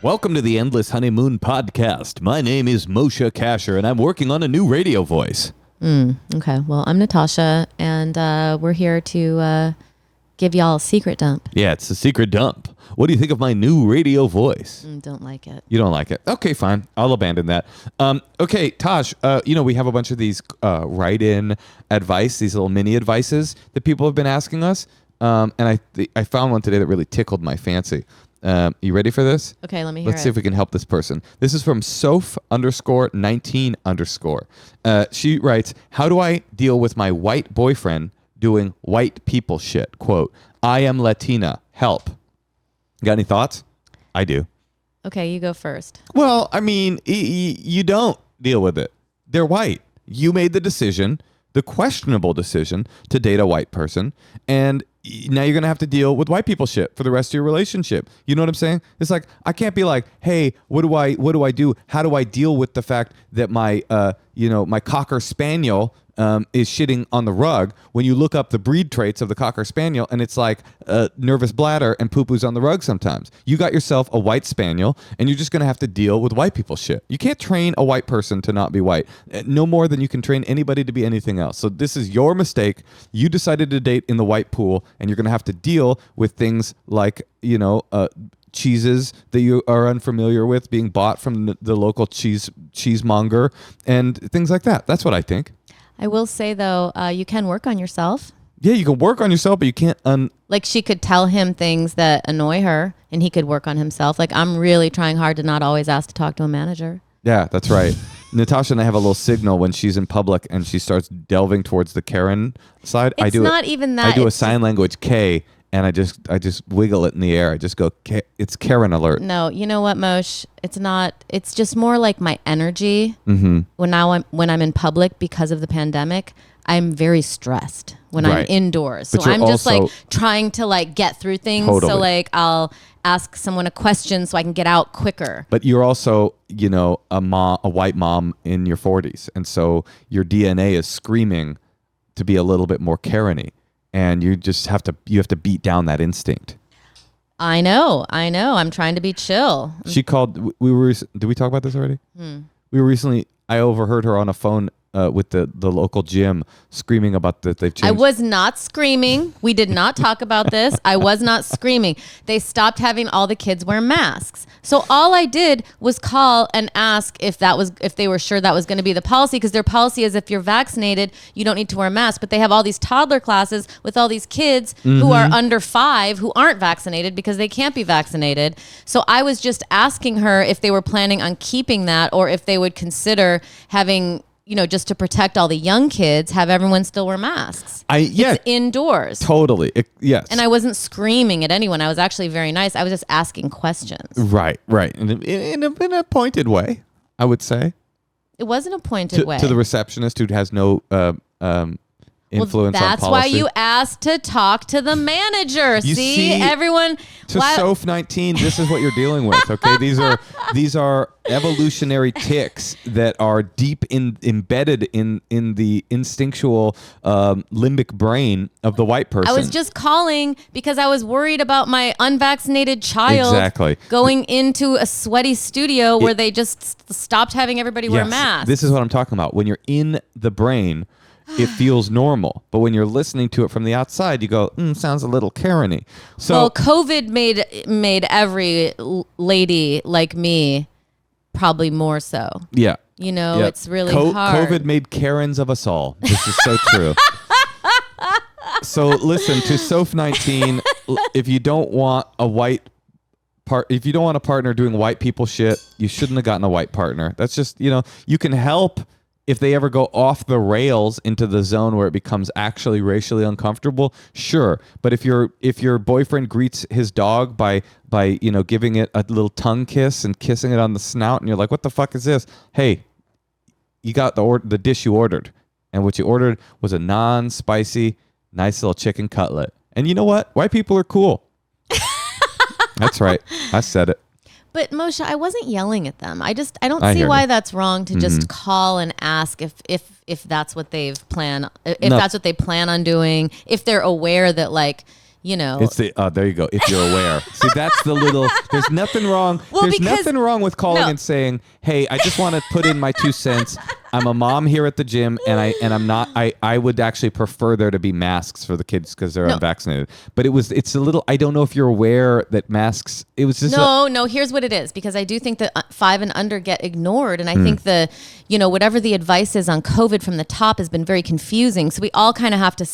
Welcome to the Endless Honeymoon Podcast. My name is Moshe Kasher, and I'm working on a new radio voice. Okay, well, I'm Natasha, and we're here to give y'all a secret dump. Yeah, it's a secret dump. What do you think of my new radio voice? Don't like it. You don't like it? Okay, fine. I'll abandon that. Okay, Tosh, we have a bunch of these write-in advice, these little mini advices that people have been asking us. And I found one today that really tickled my fancy. You ready for this? Okay, let me hear it. Let's see if we can help this person. This is from Soph_19_. She writes, how do I deal with my white boyfriend doing white people shit? Quote, I am Latina. Help. Got any thoughts? I do. Okay, you go first. Well, I mean, you don't deal with it. They're white. You made the decision, the questionable decision, to date a white person, and now you're going to have to deal with white people shit for the rest of your relationship. You know what I'm saying? It's like, I can't be like, hey, what do I do? How do I deal with the fact that my Cocker Spaniel is shitting on the rug, when you look up the breed traits of the Cocker Spaniel and it's like nervous bladder and poo-poos on the rug sometimes. You got yourself a white Spaniel and you're just going to have to deal with white people shit. You can't train a white person to not be white, no more than you can train anybody to be anything else. So this is your mistake. You decided to date in the white pool, and you're going to have to deal with things like, cheeses that you are unfamiliar with being bought from the local cheesemonger and things like that. That's what I think. I will say, though, you can work on yourself. Yeah, you can work on yourself, but you can't... Like, she could tell him things that annoy her, and he could work on himself. Like, I'm really trying hard to not always ask to talk to a manager. Yeah, that's right. Natasha and I have a little signal when she's in public and she starts delving towards the Karen side. It's not even that. I do a sign language K, and I just wiggle it in the air. I just go, it's Karen alert. No, you know what, Moshe? It's not. It's just more like my energy. Mm-hmm. When I'm in public because of the pandemic, I'm very stressed when I'm indoors. But so I'm just also, like trying to like get through things. Totally. So like I'll ask someone a question so I can get out quicker. But you're also, a white mom in your 40s. And so your DNA is screaming to be a little bit more Karen-y. And you just have to beat down that instinct. I know. I'm trying to be chill. She called, did we talk about this already? I overheard her on a phone with the local gym screaming about that they've changed. I was not screaming. We did not talk about this. I was not screaming. They stopped having all the kids wear masks. So all I did was call and ask if they were sure that was going to be the policy, because their policy is if you're vaccinated, you don't need to wear a mask. But they have all these toddler classes with all these kids who are under 5 who aren't vaccinated because they can't be vaccinated. So I was just asking her if they were planning on keeping that, or if they would consider having, just to protect all the young kids, have everyone still wear masks. It's indoors. Totally. Yes. And I wasn't screaming at anyone. I was actually very nice. I was just asking questions. Right. In a pointed way, I would say. It wasn't a pointed way. To the receptionist who has no influence on policy. That's why you asked to talk to the manager. See, everyone. To Soph 19, this is what you're dealing with. Okay, these are evolutionary ticks that are deep embedded in the instinctual limbic brain of the white person. I was just calling because I was worried about my unvaccinated child going into a sweaty studio where they just stopped having everybody wear masks. This is what I'm talking about. When you're in the brain, it feels normal, but when you're listening to it from the outside, you go, sounds a little Karen-y. So, well, COVID made every lady like me probably more so. Yeah. It's really hard. COVID made Karens of us all. This is so true. So listen, to Soph 19, if you don't want a partner doing white people shit, you shouldn't have gotten a white partner. That's just, you can help if they ever go off the rails into the zone where it becomes actually racially uncomfortable, sure. But if your boyfriend greets his dog by giving it a little tongue kiss and kissing it on the snout, and you're like, what the fuck is this? Hey, you got the dish you ordered, and what you ordered was a non-spicy, nice little chicken cutlet. And you know what? White people are cool. That's right. I said it. But Moshe, I wasn't yelling at them. I don't see why that's wrong to just call and ask if that's what that's what they plan on doing, if they're aware that It's the there you go. If you're aware, see that's the little. There's nothing wrong. Well, there's because- nothing wrong with calling No. and saying, "Hey, I just want to put in my 2 cents. I'm a mom here at the gym, and I'm not. I would actually prefer there to be masks for the kids because they're unvaccinated. But it's a little. I don't know if you're aware that masks. It was just No. Here's what it is, because I do think that 5 and under get ignored, and I think whatever the advice is on COVID from the top has been very confusing. So we all kind of have to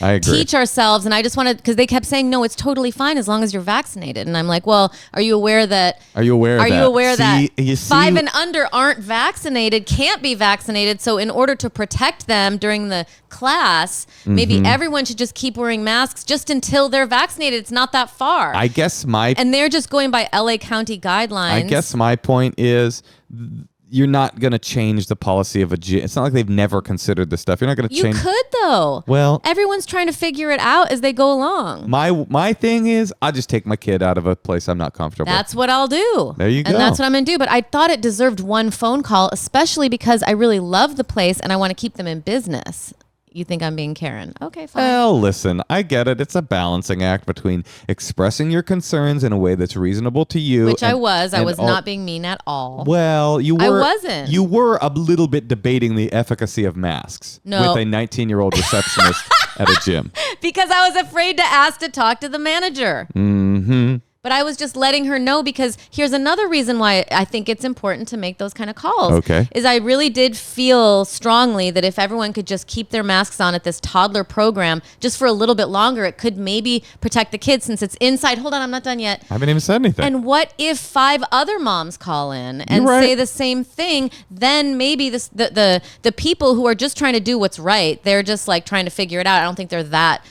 I agree. teach ourselves. And I just wanted, because they kept saying, no, it's totally fine as long as you're vaccinated. And I'm like, well, are you aware that? Are you aware that you 5 and under aren't vaccinated, can't be vaccinated? So in order to protect them during the class, maybe everyone should just keep wearing masks just until they're vaccinated. It's not that far. I guess And they're just going by LA County guidelines. I guess my point is you're not going to change the policy of a gym. It's not like they've never considered this stuff. You're not going to change. You could, though. Well, everyone's trying to figure it out as they go along. My thing is I'll just take my kid out of a place I'm not comfortable. That's what I'll do. There you go. And that's what I'm going to do. But I thought it deserved one phone call, especially because I really love the place and I want to keep them in business. You think I'm being Karen? Okay, fine. Well, listen, I get it. It's a balancing act between expressing your concerns in a way that's reasonable to you. Which I was. I was not being mean at all. Well, you were. I wasn't. You were a little bit debating the efficacy of masks with a 19-year-old receptionist at a gym. Because I was afraid to ask to talk to the manager. Mm-hmm. But I was just letting her know, because here's another reason why I think it's important to make those kind of calls. Okay. Is I really did feel strongly that if everyone could just keep their masks on at this toddler program just for a little bit longer, it could maybe protect the kids since it's inside. Hold on, I'm not done yet. I haven't even said anything. And what if 5 other moms call in and say the same thing? Then maybe the people who are just trying to do what's right, they're just like trying to figure it out. I don't think they're that,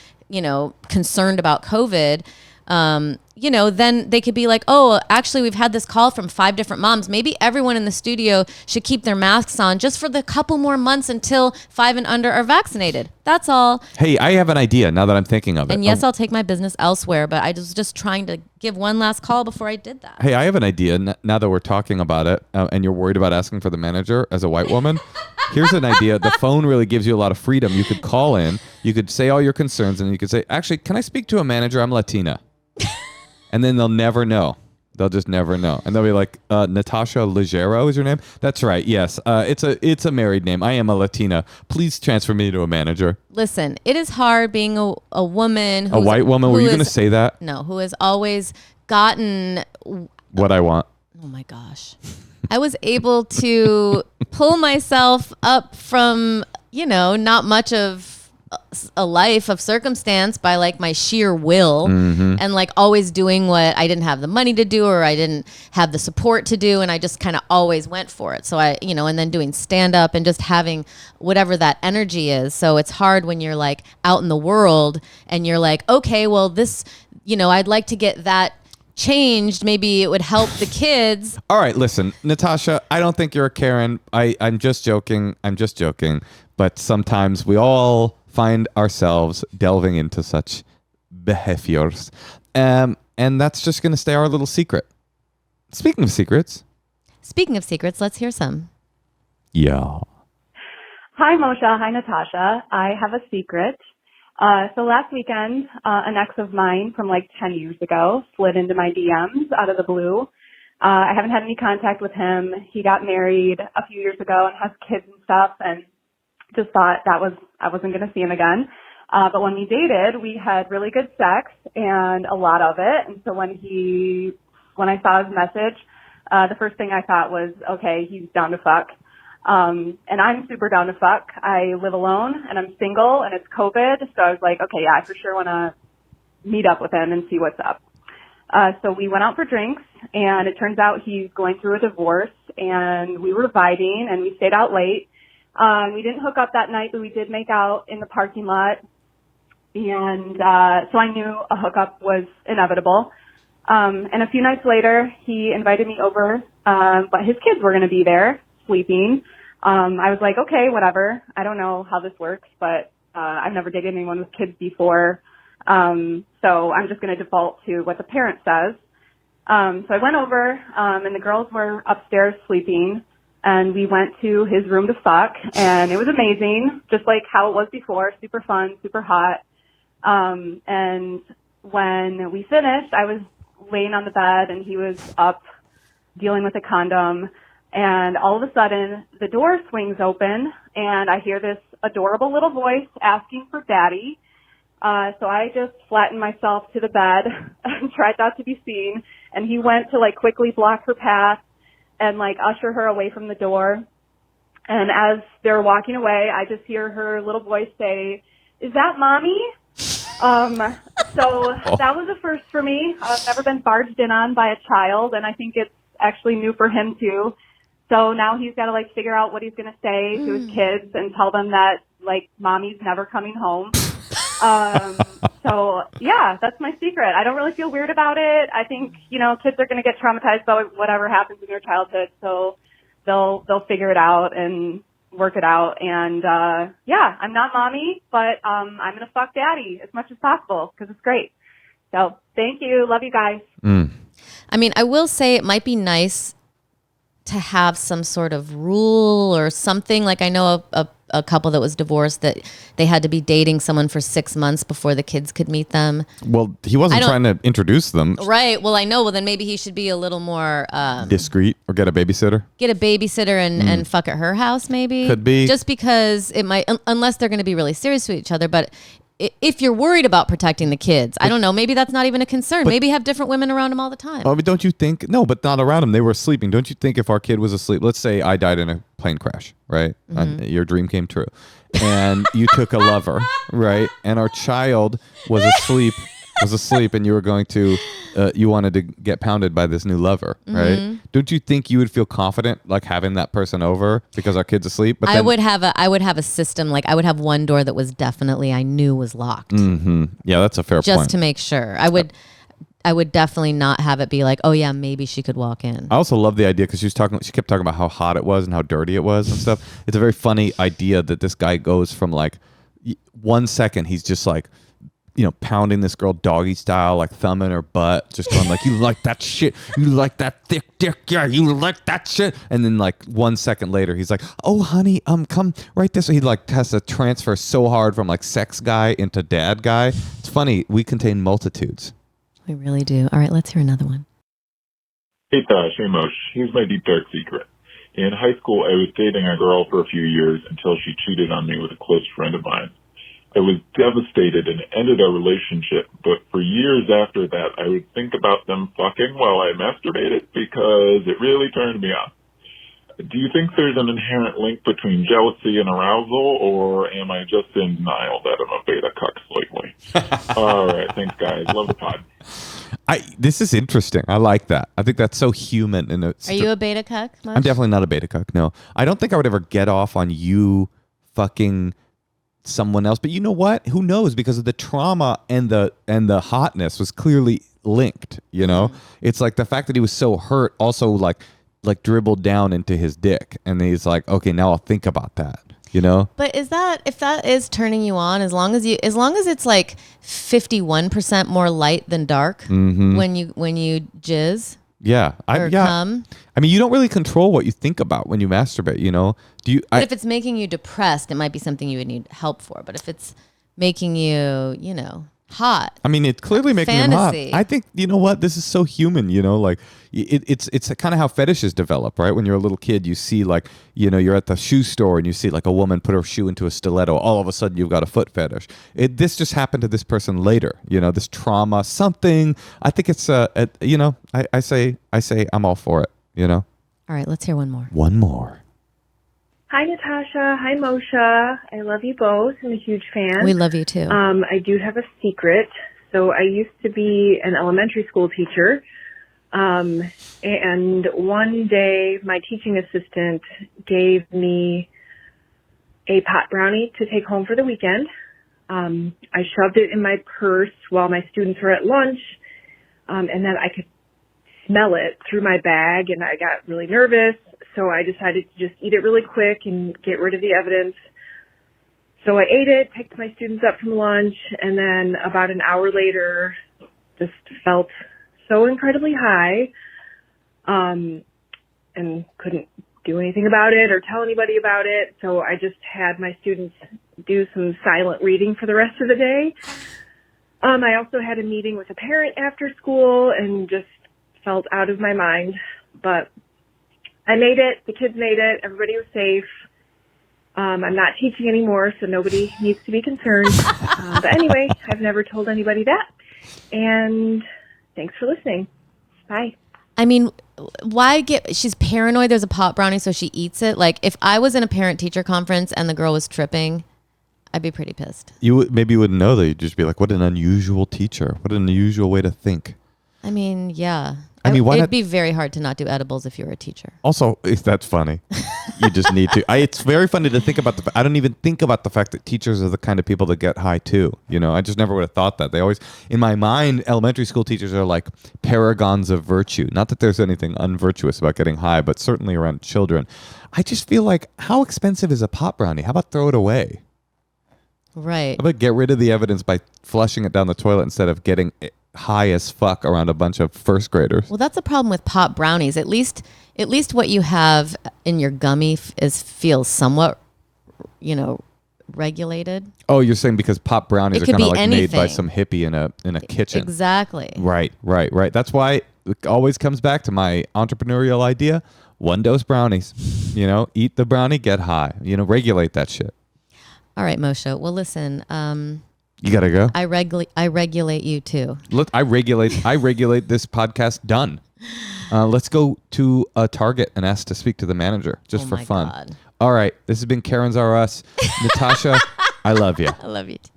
concerned about COVID. Then they could be like, oh, actually, we've had this call from 5 different moms. Maybe everyone in the studio should keep their masks on just for the couple more months until 5 and under are vaccinated. That's all. Hey, I have an idea now that I'm thinking of it. And yes, I'll take my business elsewhere, but I was just trying to give one last call before I did that. Hey, I have an idea now that we're talking about it, and you're worried about asking for the manager as a white woman. Here's an idea. The phone really gives you a lot of freedom. You could call in, you could say all your concerns, and you could say, actually, can I speak to a manager? I'm Latina. And then they'll never know. They'll just never know. And they'll be like, Natasha Leggero is your name? That's right. Yes. It's a married name. I am a Latina. Please transfer me to a manager. Listen, it is hard being a woman. A white woman? Were you going to say that? No, who has always gotten what I want. Oh my gosh. I was able to pull myself up from, not much of a life of circumstance by like my sheer will and like always doing what I didn't have the money to do or I didn't have the support to do, and I just kind of always went for it. So I, and then doing stand up and just having whatever that energy is. So it's hard when you're like out in the world and you're like, okay, well this, I'd like to get that changed. Maybe it would help the kids. All right, listen, Natasha, I don't think you're a Karen. I'm just joking. But sometimes we all find ourselves delving into such behaviors. And that's just going to stay our little secret. Speaking of secrets, let's hear some. Yeah. Hi, Moshe. Hi, Natasha. I have a secret. So last weekend, an ex of mine from like 10 years ago slid into my DMs out of the blue. I haven't had any contact with him. He got married a few years ago and has kids and stuff, and just thought I wasn't going to see him again. But when we dated, we had really good sex and a lot of it. And so when I saw his message, the first thing I thought was, okay, he's down to fuck. And I'm super down to fuck. I live alone and I'm single and it's COVID. So I was like, okay, yeah, I for sure want to meet up with him and see what's up. So we went out for drinks, and it turns out he's going through a divorce, and we were vibing and we stayed out late. We didn't hook up that night, but we did make out in the parking lot. And so I knew a hookup was inevitable. And a few nights later, he invited me over, but his kids were going to be there sleeping. I was like, okay, whatever. I don't know how this works, but I've never dated anyone with kids before. So I'm just going to default to what the parent says. So I went over, and the girls were upstairs sleeping. And we went to his room to fuck, and it was amazing, just like how it was before, super fun, super hot. And when we finished, I was laying on the bed and he was up dealing with a condom. And all of a sudden, the door swings open and I hear this adorable little voice asking for daddy. So I just flattened myself to the bed and tried not to be seen. And he went to like quickly block her path and like usher her away from the door. And as they're walking away, I just hear her little voice say, "Is that mommy?" So that was a first for me. I've never been barged in on by a child, and I think it's actually new for him too. So now he's got to like figure out what he's going to say to his kids and tell them that like mommy's never coming home. So yeah, that's my secret. I don't really feel weird about it. I think, you know, kids are going to get traumatized by whatever happens in their childhood. So they'll figure it out and work it out. And, yeah, I'm not mommy, but, I'm going to fuck daddy as much as possible because it's great. So thank you. Love you guys. I mean, I will say it might be nice to have some sort of rule or something. Like I know a couple that was divorced that they had to be dating someone for 6 months before the kids could meet them. Well, he wasn't trying to introduce them. Right. Well, I know. Well, then maybe he should be a little more discreet or get a babysitter. Get a babysitter and fuck at her house, maybe. Could be. Just because it might, unless they're going to be really serious with each other. But if you're worried about protecting the kids, I don't know, maybe that's not even a concern. Maybe have different women around him all the time. Oh, but don't you think? No, but not around him. They were sleeping. Don't you think if our kid was asleep, let's say I died in a plane crash, right? Your dream came true. And you took a lover, right? And our child was asleep and you were going to, you wanted to get pounded by this new lover, right? Don't you think you would feel confident like having that person over because our kid's asleep? But I would have a system, like I would have one door that was definitely, I knew was locked. Yeah, that's a fair point. Just to make sure. I would definitely not have it be like, oh yeah, maybe she could walk in. I also love the idea because she kept talking about how hot it was and how dirty it was and stuff. It's a very funny idea that this guy goes from like 1 second, he's just like, you know, pounding this girl doggy style, like thumbing her butt, just going like, you like that shit, you like that thick dick, yeah, you like that shit. And then like 1 second later, he's like, oh honey, come right this way. He like has to transfer so hard from like sex guy into dad guy. It's funny, we contain multitudes. We really do. All right, let's hear another one. Hey Tash, hey Moshe, here's my deep dark secret. In high school, I was dating a girl for a few years until she cheated on me with a close friend of mine. I was devastated and ended our relationship, but for years after that, I would think about them fucking while I masturbated because it really turned me on. Do you think there's an inherent link between jealousy and arousal, or am I just in denial that I'm a beta cuck lately? All right, thanks guys. Love the pod. This is interesting. I like that. I think that's so human. And are you a beta cuck, Moshe? I'm definitely not a beta cuck. No, I don't think I would ever get off on you fucking someone else. But you know what? Who knows? Because of the trauma and the hotness was clearly linked. You know, it's like the fact that he was so hurt also like dribbled down into his dick, and he's like, okay, now I'll think about that. You know? But if that is turning you on, as long as it's like 51% more light than dark when you jizz. Yeah. Come. I mean, you don't really control what you think about when you masturbate, you know? But if it's making you depressed, it might be something you would need help for. But if it's making you, you know, hot. I mean, it's clearly making him hot. I think, you know what? This is so human, you know, like it's kind of how fetishes develop, right? When you're a little kid, you see like, you know, you're at the shoe store and you see like a woman put her shoe into a stiletto. All of a sudden you've got a foot fetish. This just happened to this person later, you know, this trauma, something. I think it's, you know, I say I'm all for it, you know? All right, let's hear one more. One more. Hi, Natasha. Hi, Moshe. I love you both. I'm a huge fan. We love you too. I do have a secret. So I used to be an elementary school teacher. And one day my teaching assistant gave me a pot brownie to take home for the weekend. I shoved it in my purse while my students were at lunch. And then I could smell it through my bag and I got really nervous. So I decided to just eat it really quick and get rid of the evidence. So I ate it, picked my students up from lunch, and then about an hour later, just felt so incredibly high, and couldn't do anything about it or tell anybody about it. So I just had my students do some silent reading for the rest of the day. I also had a meeting with a parent after school and just felt out of my mind. But I made it. The kids made it. Everybody was safe. I'm not teaching anymore, so nobody needs to be concerned. But anyway, I've never told anybody that. And thanks for listening. Bye. I mean, she's paranoid there's a pot brownie, so she eats it. Like, if I was in a parent-teacher conference and the girl was tripping, I'd be pretty pissed. Maybe you wouldn't know that. You'd just be like, what an unusual teacher. What an unusual way to think. I mean, yeah. Why it'd not? be very hard to not do edibles if you were a teacher. Also, that's funny. You just need to. It's very funny to think about. I don't even think about the fact that teachers are the kind of people that get high too. You know, I just never would have thought that. They always, in my mind, elementary school teachers are like paragons of virtue. Not that there's anything unvirtuous about getting high, but certainly around children. I just feel like, how expensive is a pot brownie? How about throw it away? Right. How about get rid of the evidence by flushing it down the toilet instead of getting high as fuck around a bunch of first graders? Well, that's a problem with pot brownies. At least what you have in your gummy feels somewhat, regulated. Oh, you're saying because pot brownies are could kind of be like made by anything. some hippie in a kitchen. Exactly. Right. That's why it always comes back to my entrepreneurial idea. 1 dose brownies. Eat the brownie, get high. Regulate that shit. All right, Moshe. Well, listen. You gotta go. I regulate you too. Look, I regulate this podcast. Done. Let's go to a Target and ask to speak to the manager just for fun. God. All right. This has been Karen's R Us. Natasha, I love you. I love you too.